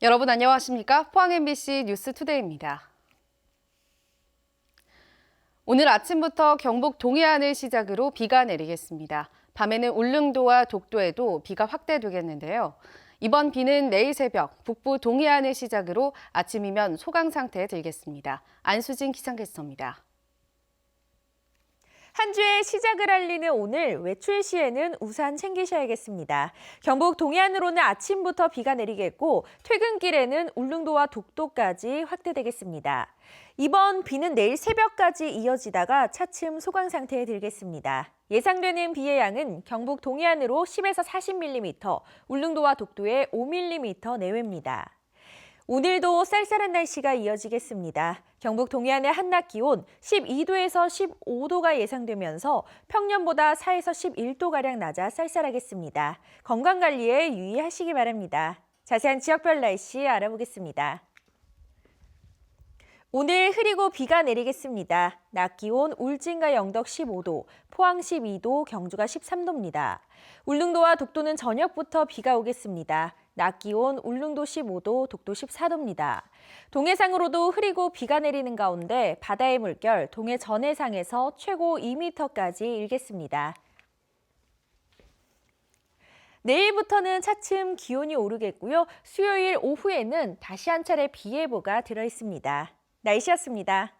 여러분 안녕하십니까? 포항 MBC 뉴스투데이입니다. 오늘 아침부터 경북 동해안을 시작으로 비가 내리겠습니다. 밤에는 울릉도와 독도에도 비가 확대되겠는데요. 이번 비는 내일 새벽 북부 동해안을 시작으로 아침이면 소강 상태에 들겠습니다. 안수진 기상캐스터입니다. 한 주의 시작을 알리는 오늘 외출 시에는 우산 챙기셔야겠습니다. 경북 동해안으로는 아침부터 비가 내리겠고 퇴근길에는 울릉도와 독도까지 확대되겠습니다. 이번 비는 내일 새벽까지 이어지다가 차츰 소강 상태에 들겠습니다. 예상되는 비의 양은 경북 동해안으로 10에서 40mm, 울릉도와 독도에 5mm 내외입니다. 오늘도 쌀쌀한 날씨가 이어지겠습니다. 경북 동해안의 한낮 기온 12도에서 15도가 예상되면서 평년보다 4에서 11도가량 낮아 쌀쌀하겠습니다. 건강관리에 유의하시기 바랍니다. 자세한 지역별 날씨 알아보겠습니다. 오늘 흐리고 비가 내리겠습니다. 낮 기온 울진과 영덕 15도, 포항 12도, 경주가 13도입니다. 울릉도와 독도는 저녁부터 비가 오겠습니다. 낮 기온 울릉도 15도, 독도 14도입니다. 동해상으로도 흐리고 비가 내리는 가운데 바다의 물결 동해 전해상에서 최고 2m까지 일겠습니다. 내일부터는 차츰 기온이 오르겠고요. 수요일 오후에는 다시 한 차례 비 예보가 들어있습니다. 날씨였습니다.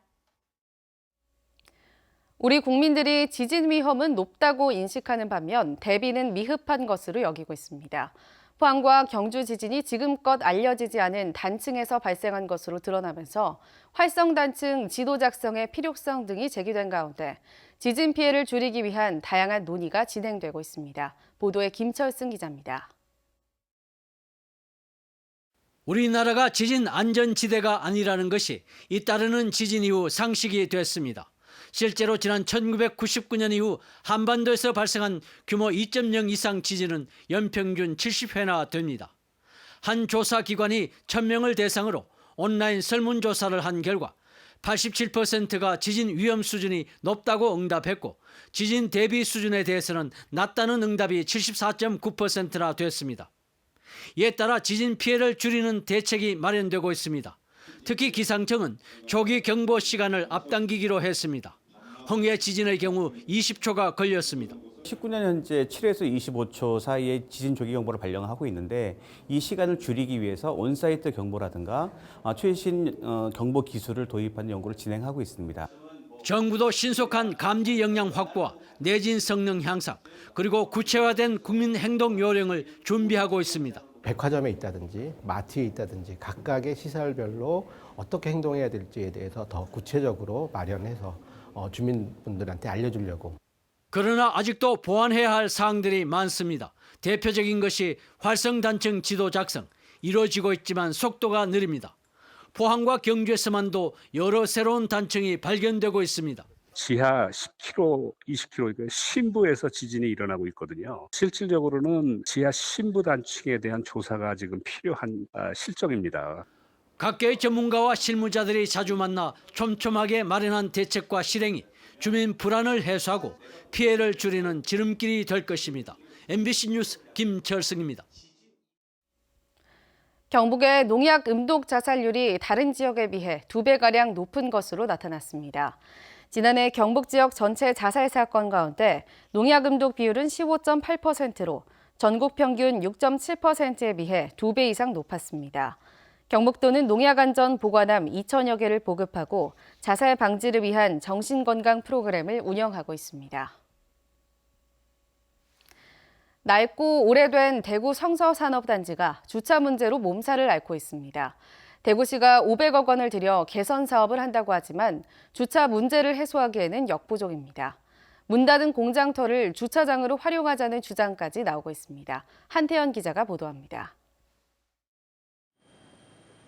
우리 국민들이 지진 위험은 높다고 인식하는 반면 대비는 미흡한 것으로 여기고 있습니다. 포항과 경주 지진이 지금껏 알려지지 않은 단층에서 발생한 것으로 드러나면서 활성 단층 지도 작성의 필요성 등이 제기된 가운데 지진 피해를 줄이기 위한 다양한 논의가 진행되고 있습니다. 보도에 김철승 기자입니다. 우리나라가 지진 안전지대가 아니라는 것이 잇따르는 지진 이후 상식이 됐습니다. 실제로 지난 1999년 이후 한반도에서 발생한 규모 2.0 이상 지진은 연평균 70회나 됩니다. 한 조사기관이 1000명을 대상으로 온라인 설문조사를 한 결과 87%가 지진 위험 수준이 높다고 응답했고 지진 대비 수준에 대해서는 낮다는 응답이 74.9%나 됐습니다. 이에 따라 지진 피해를 줄이는 대책이 마련되고 있습니다. 특히 기상청은 조기 경보 시간을 앞당기기로 했습니다. 홍해 지진의 경우 20초가 걸렸습니다. 19년 현재 7에서 25초 사이에 지진 조기 경보를 발령하고 있는데 이 시간을 줄이기 위해서 온사이트 경보라든가 최신 경보 기술을 도입하는 연구를 진행하고 있습니다. 정부도 신속한 감지 역량 확보와 내진 성능 향상, 그리고 구체화된 국민 행동 요령을 준비하고 있습니다. 백화점에 있다든지 마트에 있다든지 각각의 시설별로 어떻게 행동해야 될지에 대해서 더 구체적으로 마련해서 주민분들한테 알려주려고. 그러나 아직도 보완해야 할 사항들이 많습니다. 대표적인 것이 활성단층 지도 작성, 이루어지고 있지만 속도가 느립니다. 포항과 경주에서만도 여러 새로운 단층이 발견되고 있습니다. 지하 10km, 20km 심부에서 지진이 일어나고 있거든요. 실질적으로는 지하 심부 단층에 대한 조사가 지금 필요한 실정입니다. 각계의 전문가와 실무자들이 자주 만나 촘촘하게 마련한 대책과 실행이 주민 불안을 해소하고 피해를 줄이는 지름길이 될 것입니다. MBC 뉴스 김철승입니다. 경북의 농약 음독 자살률이 다른 지역에 비해 2배가량 높은 것으로 나타났습니다. 지난해 경북 지역 전체 자살 사건 가운데 농약 음독 비율은 15.8%로 전국 평균 6.7%에 비해 2배 이상 높았습니다. 경북도는 농약안전 보관함 2천여 개를 보급하고 자살 방지를 위한 정신건강 프로그램을 운영하고 있습니다. 낡고 오래된 대구 성서산업단지가 주차 문제로 몸살을 앓고 있습니다. 대구시가 500억 원을 들여 개선 사업을 한다고 하지만 주차 문제를 해소하기에는 역부족입니다. 문 닫은 공장터를 주차장으로 활용하자는 주장까지 나오고 있습니다. 한태현 기자가 보도합니다.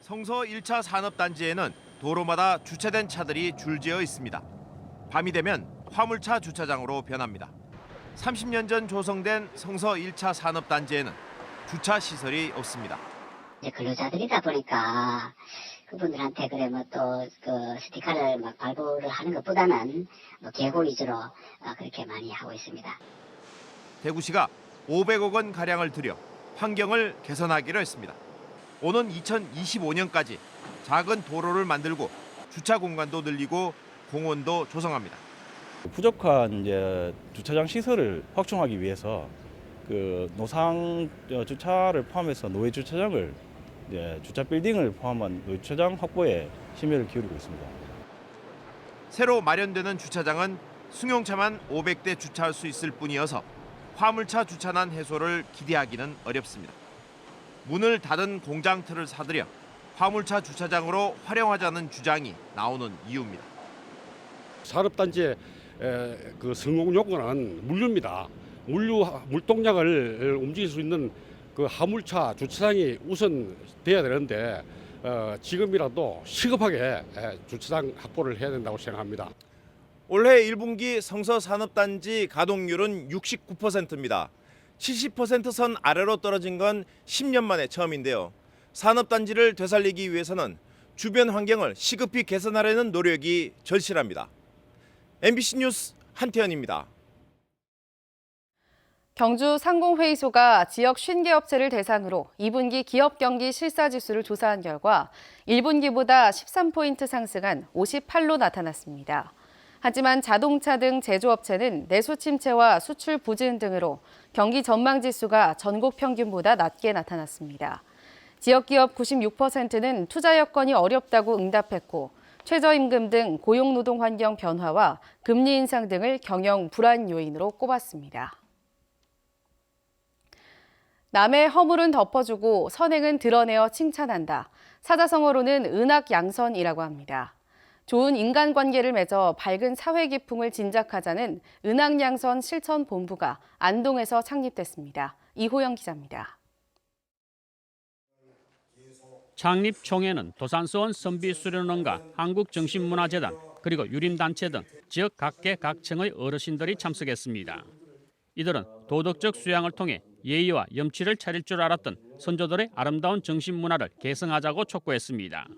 성서 1차 산업단지에는 도로마다 주차된 차들이 줄지어 있습니다. 밤이 되면 화물차 주차장으로 변합니다. 30년 전 조성된 성서 1차 산업단지에는 주차 시설이 없습니다. 근로자들이다 보니까 그분들한테 그래 또 스티커를 발부를 하는 것보다는 계고 위주로 그렇게 많이 하고 있습니다. 대구시가 500억 원 가량을 들여 환경을 개선하기로 했습니다. 오는 2025년까지 작은 도로를 만들고 주차 공간도 늘리고 공원도 조성합니다. 부족한 이제 주차장 시설을 확충하기 위해서 그 노상 주차를 포함해서 노외 주차장을 이제 주차 빌딩을 포함한 노외 주차장 확보에 심혈을 기울이고 있습니다. 새로 마련되는 주차장은 승용차만 500대 주차할 수 있을 뿐이어서 화물차 주차난 해소를 기대하기는 어렵습니다. 문을 닫은 공장 틀을 사들여 화물차 주차장으로 활용하자는 주장이 나오는 이유입니다. 산업단지의 그 성공 요건은 물류입니다. 물동량을 움직일 수 있는 그 화물차 주차장이 우선 돼야 되는데 지금이라도 시급하게 주차장 확보를 해야 된다고 생각합니다. 올해 1분기 성서산업단지 가동률은 69%입니다. 70% 선 아래로 떨어진 건 10년 만에 처음인데요. 산업단지를 되살리기 위해서는 주변 환경을 시급히 개선하려는 노력이 절실합니다. MBC 뉴스 한태현입니다. 경주 상공회의소가 지역 50개 업체를 대상으로 2분기 기업 경기 실사지수를 조사한 결과 1분기보다 13포인트 상승한 58로 나타났습니다. 하지만 자동차 등 제조업체는 내수 침체와 수출 부진 등으로 경기 전망 지수가 전국 평균보다 낮게 나타났습니다. 지역기업 96%는 투자 여건이 어렵다고 응답했고 최저임금 등 고용노동 환경 변화와 금리 인상 등을 경영 불안 요인으로 꼽았습니다. 남의 허물은 덮어주고 선행은 드러내어 칭찬한다. 사자성어로는 은학양선이라고 합니다. 좋은 인간관계를 맺어 밝은 사회 기풍을 진작하자는 은학양선 실천본부가 안동에서 창립됐습니다. 이호영 기자입니다. 창립 총회는 도산서원 선비수련원과 한국정신문화재단 그리고 유림단체 등 지역 각계 각층의 어르신들이 참석했습니다. 이들은 도덕적 수양을 통해 예의와 염치를 차릴 줄 알았던 선조들의 아름다운 정신문화를 계승하자고 촉구했습니다.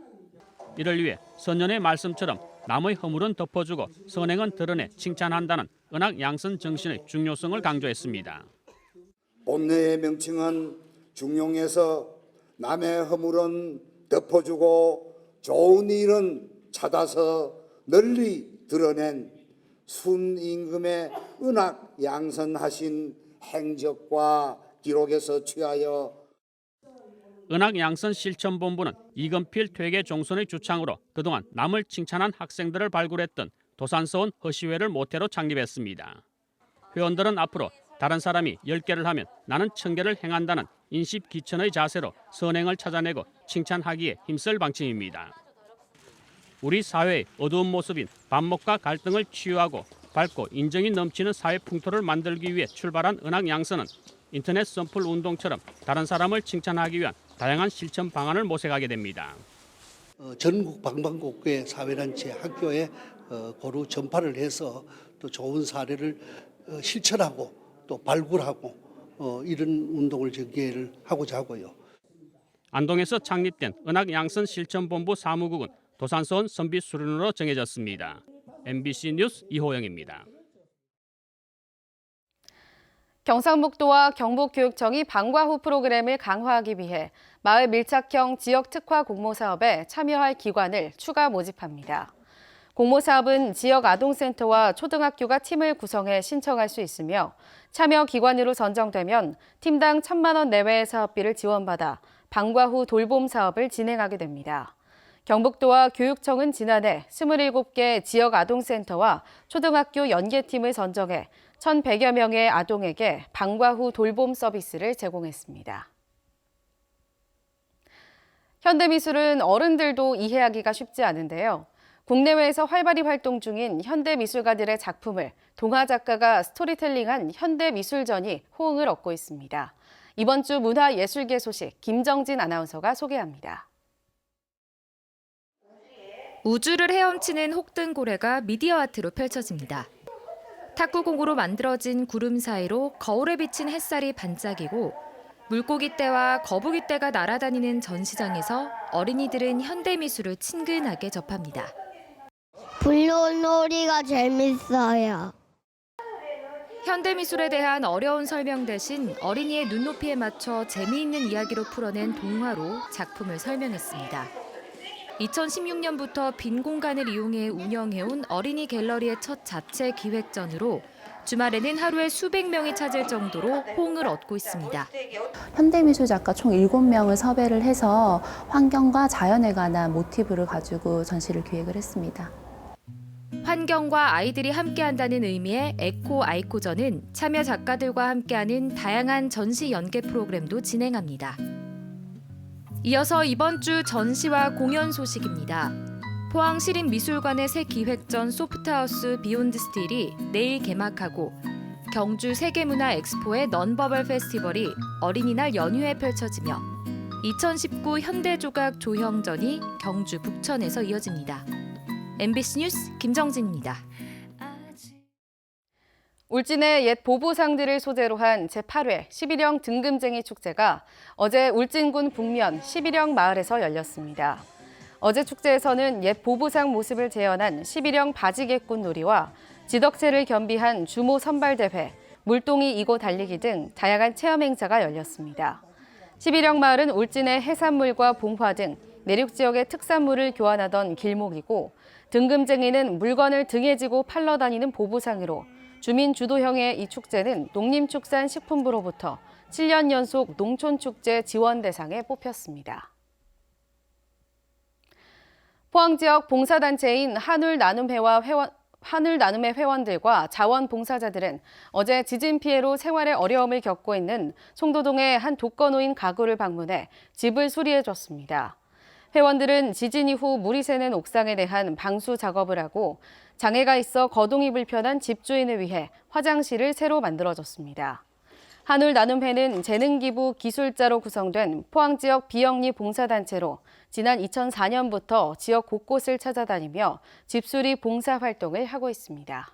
이를 위해 선년의 말씀처럼 남의 허물은 덮어주고 선행은 드러내 칭찬한다는 은학양선 정신의 중요성을 강조했습니다. 본래의 명칭은 중용에서 남의 허물은 덮어주고 좋은 일은 찾아서 널리 드러낸 순임금의 은학양선하신 행적과 기록에서 취하여 은학양선 실천본부는 이건필 퇴계 종손의 주창으로 그동안 남을 칭찬한 학생들을 발굴했던 도산서원 허시회를 모태로 창립했습니다. 회원들은 앞으로 다른 사람이 10개를 하면 나는 1000개를 행한다는 인십기천의 자세로 선행을 찾아내고 칭찬하기에 힘쓸 방침입니다. 우리 사회의 어두운 모습인 반목과 갈등을 치유하고 밝고 인정이 넘치는 사회 풍토를 만들기 위해 출발한 은학양선은 인터넷 선풀 운동처럼 다른 사람을 칭찬하기 위한 다양한 실천 방안을 모색하게 됩니다. 전국 방방곡곡의 사회단체 학교에 고루 전파를 해서 또 좋은 사례를 실천하고 또 발굴하고 이런 운동을 전개를 하고자 하고요. 안동에서 창립된 은학양선 실천본부 사무국은 도산서원 선비수련으로 정해졌습니다. MBC 뉴스 이호영입니다. 경상북도와 경북교육청이 방과 후 프로그램을 강화하기 위해 마을 밀착형 지역 특화 공모 사업에 참여할 기관을 추가 모집합니다. 공모 사업은 지역 아동센터와 초등학교가 팀을 구성해 신청할 수 있으며 참여 기관으로 선정되면 팀당 1,000만 원 내외의 사업비를 지원받아 방과 후 돌봄 사업을 진행하게 됩니다. 경북도와 교육청은 지난해 27개 지역 아동센터와 초등학교 연계팀을 선정해 1,100여 명의 아동에게 방과 후 돌봄 서비스를 제공했습니다. 현대미술은 어른들도 이해하기가 쉽지 않은데요. 국내외에서 활발히 활동 중인 현대미술가들의 작품을 동화 작가가 스토리텔링한 현대미술전이 호응을 얻고 있습니다. 이번 주 문화예술계 소식 김정진 아나운서가 소개합니다. 우주를 헤엄치는 혹등고래가 미디어 아트로 펼쳐집니다. 탁구공으로 만들어진 구름 사이로 거울에 비친 햇살이 반짝이고 물고기떼와 거북이떼가 날아다니는 전시장에서 어린이들은 현대미술을 친근하게 접합니다. 불꽃놀이가 재밌어요. 현대미술에 대한 어려운 설명 대신 어린이의 눈높이에 맞춰 재미있는 이야기로 풀어낸 동화로 작품을 설명했습니다. 2016년부터 빈 공간을 이용해 운영해온 어린이 갤러리의 첫 자체 기획전으로 주말에는 하루에 수백 명이 찾을 정도로 호응을 얻고 있습니다. 현대미술 작가 총 7명을 섭외를 해서 환경과 자연에 관한 모티브를 가지고 전시를 기획을 했습니다. 환경과 아이들이 함께한다는 의미의 에코 아이코전은 참여 작가들과 함께하는 다양한 전시 연계 프로그램도 진행합니다. 이어서 이번 주 전시와 공연 소식입니다. 포항시립미술관의 새 기획전 소프트하우스 비욘드 스틸이 내일 개막하고 경주 세계문화 엑스포의 넌버벌 페스티벌이 어린이날 연휴에 펼쳐지며 2019 현대조각 조형전이 경주 북천에서 이어집니다. MBC 뉴스 김정진입니다. 울진의 옛 보부상들을 소재로 한 제8회 11형 등금쟁이 축제가 어제 울진군 북면 11형 마을에서 열렸습니다. 어제 축제에서는 옛 보부상 모습을 재현한 11형 바지개꽃 놀이와 지덕체를 겸비한 주모 선발대회, 물동이 이고 달리기 등 다양한 체험 행사가 열렸습니다. 11형 마을은 울진의 해산물과 봉화 등 내륙 지역의 특산물을 교환하던 길목이고 등금쟁이는 물건을 등에 지고 팔러 다니는 보부상으로 주민 주도형의 이 축제는 농림축산식품부로부터 7년 연속 농촌축제 지원 대상에 뽑혔습니다. 포항 지역 봉사단체인 하늘나눔의 회원들과 자원봉사자들은 어제 지진 피해로 생활에 어려움을 겪고 있는 송도동의 한 독거노인 가구를 방문해 집을 수리해줬습니다. 회원들은 지진 이후 물이 새는 옥상에 대한 방수 작업을 하고 장애가 있어 거동이 불편한 집주인을 위해 화장실을 새로 만들어줬습니다. 하늘나눔회는 재능기부 기술자로 구성된 포항 지역 비영리 봉사단체로 지난 2004년부터 지역 곳곳을 찾아다니며 집수리 봉사 활동을 하고 있습니다.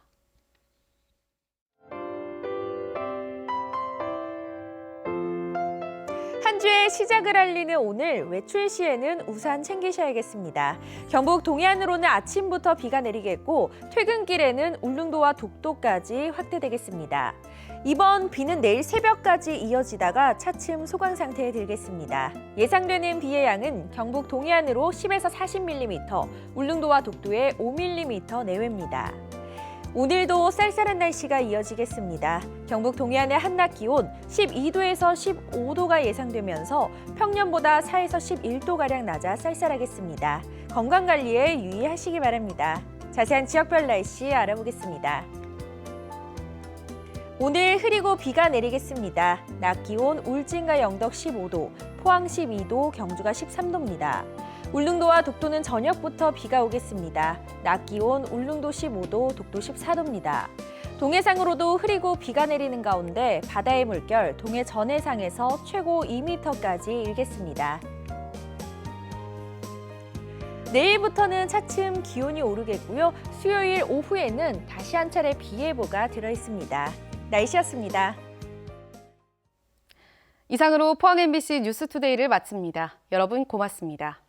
한 주의 시작을 알리는 오늘 외출 시에는 우산 챙기셔야겠습니다. 경북 동해안으로는 아침부터 비가 내리겠고 퇴근길에는 울릉도와 독도까지 확대되겠습니다. 이번 비는 내일 새벽까지 이어지다가 차츰 소강 상태에 들겠습니다. 예상되는 비의 양은 경북 동해안으로 10에서 40mm, 울릉도와 독도에 5mm 내외입니다. 오늘도 쌀쌀한 날씨가 이어지겠습니다. 경북 동해안의 한낮 기온 12도에서 15도가 예상되면서 평년보다 4에서 11도가량 낮아 쌀쌀하겠습니다. 건강관리에 유의하시기 바랍니다. 자세한 지역별 날씨 알아보겠습니다. 오늘 흐리고 비가 내리겠습니다. 낮 기온 울진과 영덕 15도, 포항 12도, 경주가 13도입니다. 울릉도와 독도는 저녁부터 비가 오겠습니다. 낮 기온 울릉도 15도, 독도 14도입니다. 동해상으로도 흐리고 비가 내리는 가운데 바다의 물결 동해 전해상에서 최고 2m까지 일겠습니다. 내일부터는 차츰 기온이 오르겠고요. 수요일 오후에는 다시 한 차례 비 예보가 들어있습니다. 날씨였습니다. 이상으로 포항 MBC 뉴스투데이를 마칩니다. 여러분 고맙습니다.